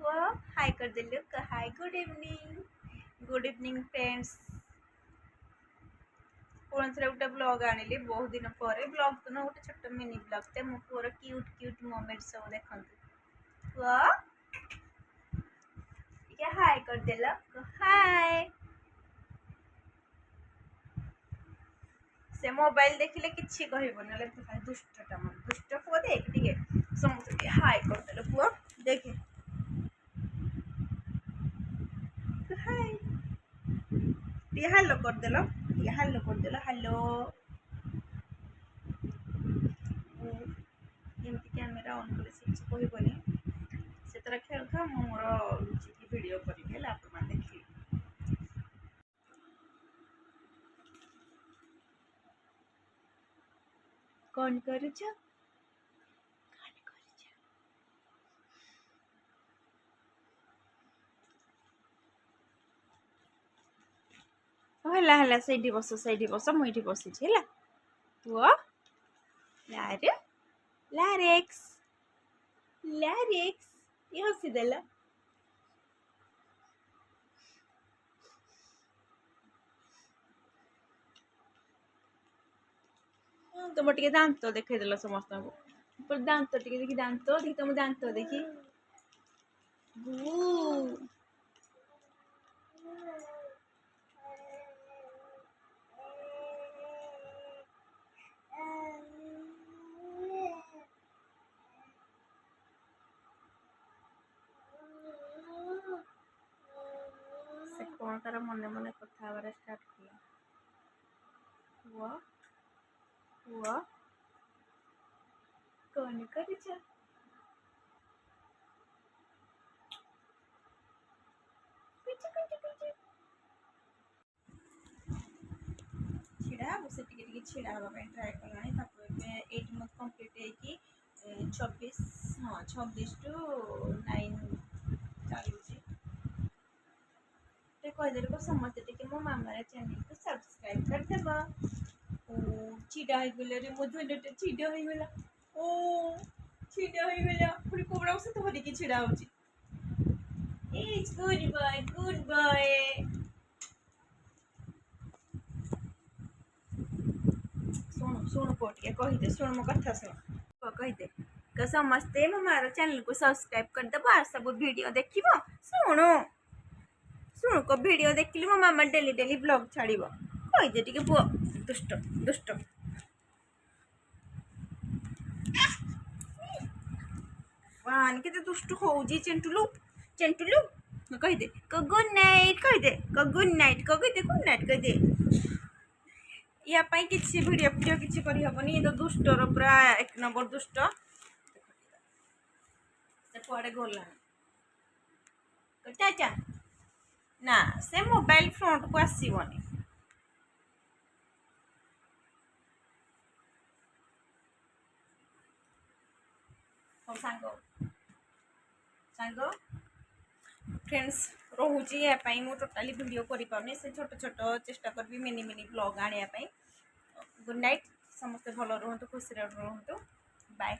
ପୁଅ ହାଇ କରିଦେଲୁ hi good evening friends. ପୁଣି ଥରେ ଗୋଟେ ବ୍ଲଗ ଆଣିଲି ବହୁତ ଦିନ ପରେ। ବ୍ଲଗ ତ ନୁହଁ, ଗୋଟେ ଛୋଟ ମିନି ବ୍ଲଗଟେ। ମୋ ପୁଅର କ୍ୟୁଟ୍ ମୋମେଣ୍ଟ ସବୁ ଦେଖନ୍ତୁ। ପୁଅ ଟିକେ ହାଇ କରିଦେଲ ହାଇ। ସେ ମୋବାଇଲ ଦେଖିଲେ କିଛି କହିବନି, ନହେଲେ ଦୁଷ୍ଟଟା ମାନେ ଦୁଷ୍ଟ ପୁଅ। ଦେଖ ଟିକେ ସମସ୍ତେ ଟିକେ ହାଇ କରିଦେଲ ପୁଅ, ଦେଖେ ହାଇ ଟିକେ ହାଲୋ କରିଦେଲ, ଟିକେ ହାଲୋ କରିଦେଲ, ହାଲୋ। ଏମିତି କ୍ୟାମେରା ଅନ୍ କଲେ ସେ କିଛି କହିବନି। ସେ ତାର ଖେଳୁଥାଉ, ମୁଁ ମୋର ଲୁଚିକି ଭିଡ଼ିଓ କରିବି ହେଲା, ଆପଣମାନେ ଦେଖିବେ। କଣ କରୁଛ? ହେଲା ହେଲା, ସେଇଠି ବସ, ସେଇଠି ବସ, ମୁଁ ଏଇଠି ବସିଛି ହେଲା। ପୁଅ ଲାରେ ଲାରେକ୍ସ ଲାରେକ୍ସ ଇଏ ହସିଦେଲା। ତମ ଟିକେ ଦାନ୍ତ ଦେଖେଇଦେଲ ସମସ୍ତଙ୍କୁ। ଦାନ୍ତ ଟିକେ ଦେଖି, ଦାନ୍ତ ଦେଖି, ତମ ଦାନ୍ତ ଦେଖି। ସେ କଣ ତାର ମନେ ମନେ କଥା ହବାରେ ଷ୍ଟାର୍ଟ କଲା। ପୁଅ ପୁଅ କଣ କରୁଛ? ଛିଡ଼ା ହବ, ସେ ଟିକେ ଟିକେ ଛିଡ଼ା ହେବା ପାଇଁ ଟ୍ରାଏ କଲାଣି। ତାକୁ ଏବେ 8 ମନ୍ଥ କମ୍ପ୍ଲିଟ୍ ହେଇକି 26 ଟୁ 9 ଚାଲୁଛି। ଟିକେ କହିଦେଲି ସମସ୍ତେ ଟିକେ ମୋ ମାମାର ଚ୍ୟାନେଲକୁ ସବସ୍କ୍ରାଇବ୍ କରିଦେବ। ଓ ଛିଡ଼ା ହେଇଗଲା, ମୋ ଝିଅଟେ ଛିଡ଼ା ହେଇଗଲା। ଓ ଛିଡ଼ା ହେଇଗଲା, ପୁଣି କୋଉଟା ସେ ଧରିକି ଛିଡ଼ା ହଉଛି। It's good boy, good boy. ଶୁଣୁ ପୁଅ ଟିକେ କହିଦେ, ଶୁଣ ମୋ କଥା ଶୁଣ। ପୁଅ କହିଦେ ସମସ୍ତେ ମୋ ମାର ଚ୍ୟାନେଲକୁ ସବସ୍କ୍ରାଇବ୍ କରିଦେବ, ଆଉ ସବୁ ଭିଡ଼ିଓ ଦେଖିବ। ଶୁଣୁ ଭିଡ଼ିଓ ଦେଖିଲି ମୋ ମାମା ଡେଲି ଡେଲି ବ୍ଲଗ୍ ଛାଡ଼ିବ। କହିଦେ ଟିକେ ପୁଅ। ଦୁଷ୍ଟ କେତେ ଦୁଷ୍ଟ ହଉଛି ଚେଣ୍ଟୁଲୁ। କହିଦେ ଗୁଡ୍ ନାଇଟ୍, କହିଦେ ଗୁଡ୍ ନାଇଟ୍, କହିଦେ ଗୁଡ୍ ନାଇଟ୍, କହିଦେ। ୟା ପାଇଁ କିଛି ଭିଡ଼ିଓ କିଛି କରିହବନି। ଏ ତ ଦୁଷ୍ଟର ପୁରା 1 ନମ୍ବର ଦୁଷ୍ଟ। ସେ କୁଆଡ଼େ ଗଲାଣି। ଚାଚା ନା, ସେ ମୋବାଇଲ ଫ୍ରଣ୍ଟକୁ ଆସିବନି। ହଉ ସାଙ୍ଗ ଫ୍ରେଣ୍ଡସ୍ ରହୁଛି। ୟା ପାଇଁ ମୁଁ ଟୋଟାଲି ଭିଡ଼ିଓ କରିପାରୁନି। ସେ ଛୋଟ ଚେଷ୍ଟା କରିବି ମିନି ବ୍ଲଗ୍ ଆଣିବା ପାଇଁ। ଗୁଡ୍ ନାଇଟ୍, ସମସ୍ତେ ଭଲ ରୁହନ୍ତୁ, ଖୁସିରେ ରୁହନ୍ତୁ। ବାଏ।